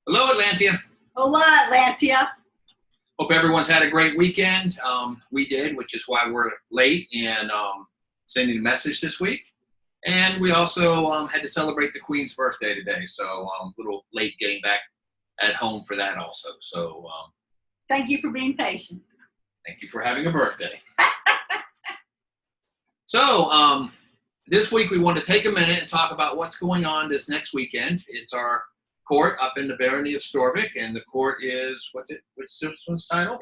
Hello, Atlantia. Hola, Atlantia. Hope everyone's had a great weekend. We did, which is why we're late in sending a message this week. And we also had to celebrate the Queen's birthday today, so a little late getting back at home for that also. So thank you for being patient. Thank you for having a birthday. So this week we want to take a minute and talk about what's going on this next weekend. It's our court up in the barony of Storvik, and the court is, what's this one's title?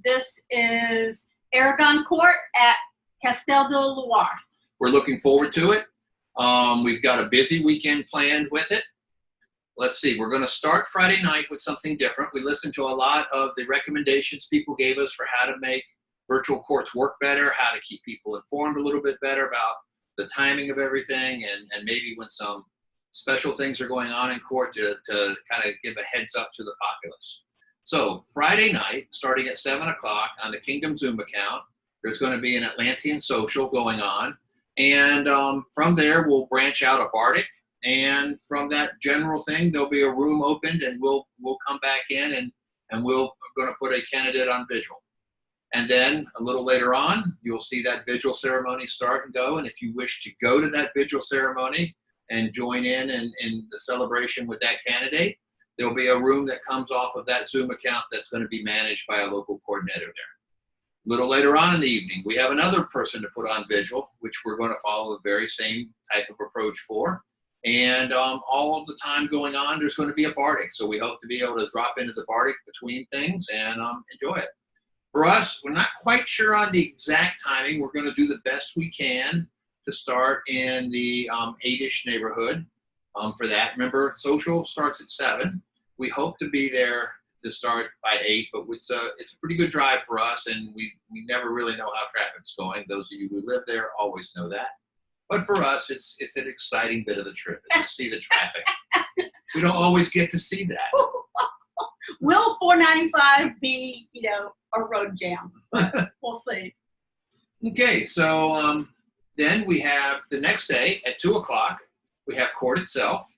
This is Aragon Court at Castel de Loire. We're looking forward to it. We've got a busy weekend planned with it. Let's see, we're going to start Friday night with something different. We listened to a lot of the recommendations people gave us for how to make virtual courts work better, how to keep people informed a little bit better about the timing of everything, and maybe when some special things are going on in court to kind of give a heads up to the populace. So Friday night, starting at 7 o'clock on the Kingdom Zoom account, there's going to be an Atlantean social going on. And from there, we'll branch out a Bardic. And from that general thing, there'll be a room opened, and we'll come back in, and we're going to put a candidate on vigil. And then a little later on, you'll see that vigil ceremony start and go. And if you wish to go to that vigil ceremony and join in the celebration with that candidate, there'll be a room that comes off of that Zoom account that's going to be managed by a local coordinator there. A little later on in the evening, we have another person to put on vigil, which we're going to follow the very same type of approach for. And all of the time going on, there's going to be a Bardic. So we hope to be able to drop into the Bardic between things and enjoy it. For us, we're not quite sure on the exact timing. We're going to do the best we can to start in the 8-ish neighborhood for that. Remember, social starts at 7. We hope to be there to start by 8, but it's a pretty good drive for us, and we never really know how traffic's going. Those of you who live there always know that. But for us, it's an exciting bit of the trip to see the traffic. We don't always get to see that. Will 495 be, a road jam? We'll see. Okay, so then we have the next day at 2 o'clock, we have court itself.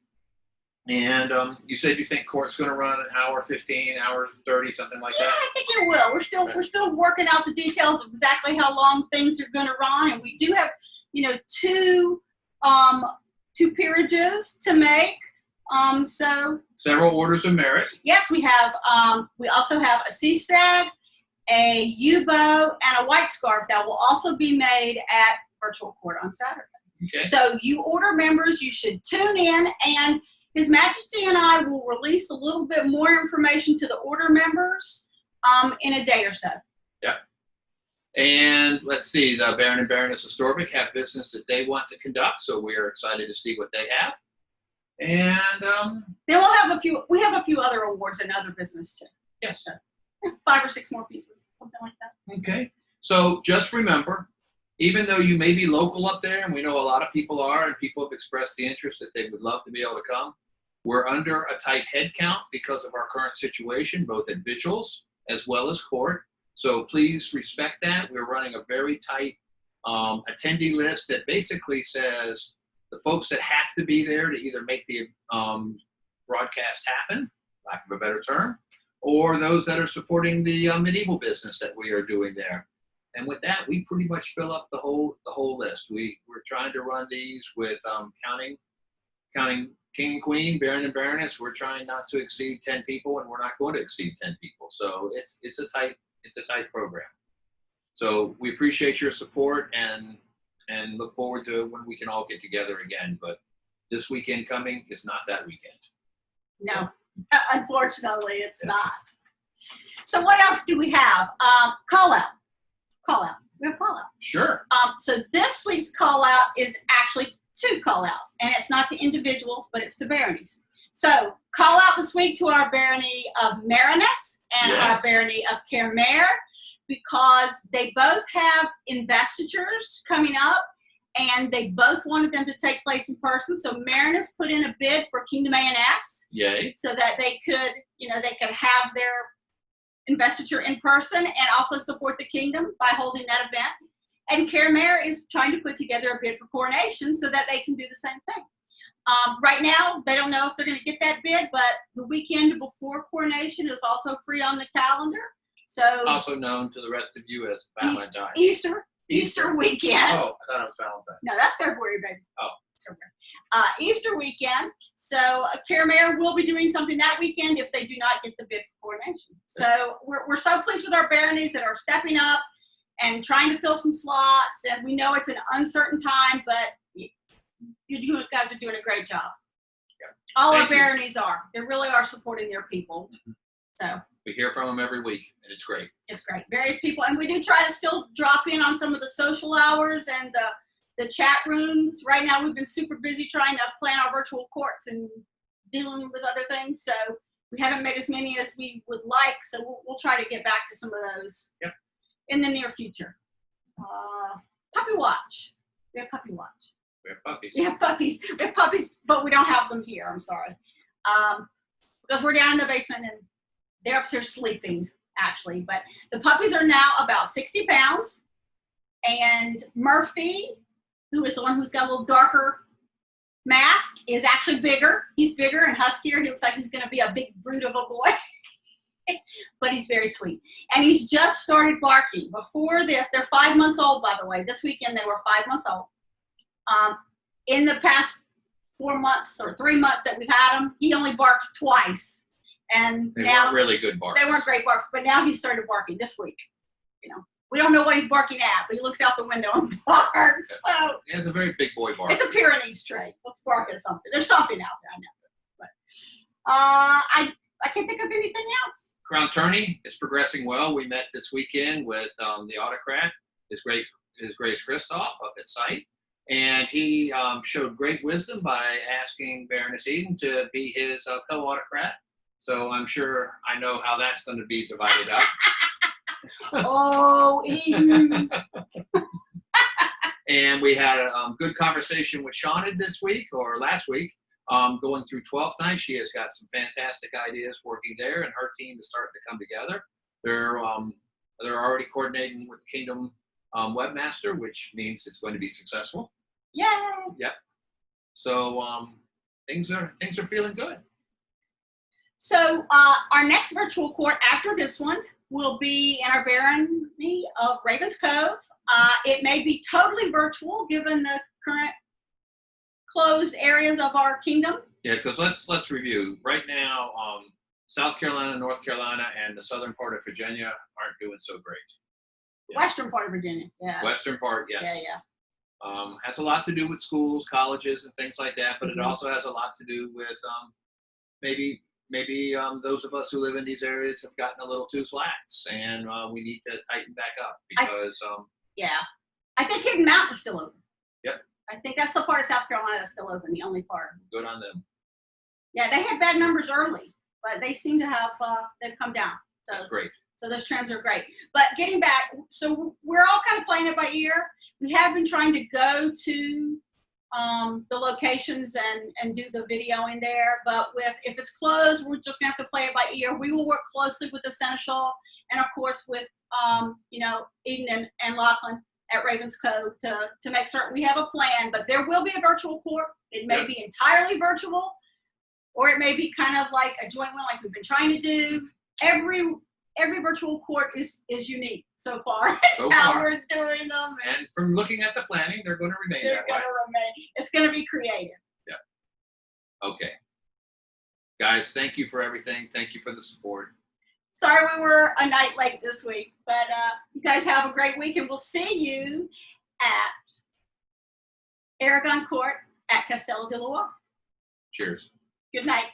And you said you think court's going to run an hour 15, hour 30, something like that? Yeah, I think it will. We're still working out the details of exactly how long things are going to run, and we do have, two peerages to make. So several orders of merit. Yes, we have. We also have a sea stag, a U-bow, and a white scarf that will also be made at virtual court on Saturday. Okay. So you order members, you should tune in, and His Majesty and I will release a little bit more information to the order members in a day or so. Yeah. And let's see, the Baron and Baroness of Storvik have business that they want to conduct, so we're excited to see what they have. And then we have a few other awards and other business too. Yes. So 5 or 6 more pieces, something like that. Okay. So just remember, even though you may be local up there, and we know a lot of people are, and people have expressed the interest that they would love to be able to come, we're under a tight head count because of our current situation, both at vigils as well as court. So please respect that. We're running a very tight attendee list that basically says the folks that have to be there to either make the broadcast happen, lack of a better term, or those that are supporting the medieval business that we are doing there. And with that, we pretty much fill up the whole list. We're trying to run these with counting King and Queen, Baron and Baroness. We're trying not to exceed 10 people, and we're not going to exceed 10 people. So it's a tight program. So we appreciate your support and look forward to when we can all get together again. But this weekend coming is not that weekend. No, unfortunately, it's not. So what else do we have? Call out. We have call out. Sure. So this week's call out is actually 2 call outs, and it's not to individuals, but it's to baronies. So call out this week to our barony of Marinus and our barony of Kermare, because they both have investitures coming up, and they both wanted them to take place in person. So Marinus put in a bid for Kingdom A&S. Yay. So that they could, they could have their investiture in person and also support the kingdom by holding that event. And Kermare is trying to put together a bid for coronation so that they can do the same thing. Right now, they don't know if they're going to get that bid, but the weekend before coronation is also free on the calendar. So Also known to the rest of you as Valentine. Easter weekend. Oh, I thought it was Valentine. No, that's February, baby. Oh. Easter weekend. So Caramare will be doing something that weekend if they do not get the bid for coronation. So we're so pleased with our baronies that are stepping up and trying to fill some slots. And we know it's an uncertain time, but you guys are doing a great job. Yeah. All Thank our you. baronies are. They really are supporting their people. So We hear from them every week, and it's great. it's great. Various people, and we do try to still drop in on some of the social hours and the chat rooms. Right now, we've been super busy trying to plan our virtual courts and dealing with other things. So we haven't made as many as we would like. So we'll try to get back to some of those in the near future. Puppy watch. We have puppy watch. We have puppies. We have puppies. We have puppies, but we don't have them here. I'm sorry. Because we're down in the basement and they're upstairs sleeping, actually. But the puppies are now about 60 pounds. And Murphy, who is the one who's got a little darker mask, is actually bigger. He's bigger and huskier. He looks like he's going to be a big brute of a boy. But he's very sweet. And he's just started barking. Before this, they're 5 months old, by the way. This weekend, they were 5 months old. In the past 4 months or 3 months that we've had him, he only barks twice. And They now weren't really good barks. they weren't great barks, but now he started barking this week. You know, we don't know what he's barking at, but he looks out the window and barks. So He has a very big boy bark. it's a Pyrenees trait. Let's bark at something. There's something out there, I know. But I can't think of anything else. Crown Tourney is progressing well. We met this weekend with the autocrat, His Grace Christoph up at site. And he showed great wisdom by asking Baroness Eden to be his co-autocrat. So I'm sure I know how that's going to be divided up. Oh, Eden. And we had a good conversation with Shauna this week or last week, going through 12th night. She has got some fantastic ideas working there, and her team is starting to come together. They're already coordinating with Kingdom Webmaster, which means it's going to be successful. Yay. Yep. So things are feeling good. So our next virtual court after this one will be in our barony of Ravens Cove. It may be totally virtual given the current closed areas of our kingdom. Yeah, because let's review. Right now, South Carolina, North Carolina, and the southern part of Virginia aren't doing so great. Yeah. Western part of Virginia, yeah. Western part, yes. Yeah. Has a lot to do with schools, colleges, and things like that, but it also has a lot to do with maybe those of us who live in these areas have gotten a little too lax, and we need to tighten back up because. Yeah, I think Hidden Mountain is still open. Yep. I think that's the part of South Carolina that's still open, the only part. Good on them. Yeah, they had bad numbers early, but they seem to have, they've come down. So, That's great. So those trends are great. But getting back, so we're all kind of playing it by ear. We have been trying to go to the locations and do the video in there, but if it's closed, we're just gonna have to play it by ear. We will work closely with the Seneschal and of course with Eden and Lachlan at Ravens Cove to make certain we have a plan. But there will be a virtual court. It may be entirely virtual, or it may be kind of like a joint one like we've been trying to do. Every virtual court is unique so far. How we're doing them. And from looking at the planning, they're going to remain that way. It's going to be creative. Yeah. Okay. Guys, thank you for everything. Thank you for the support. Sorry we were a night late this week, but you guys have a great week, and we'll see you at Aragon Court at Castello de Loire. Cheers. Good night.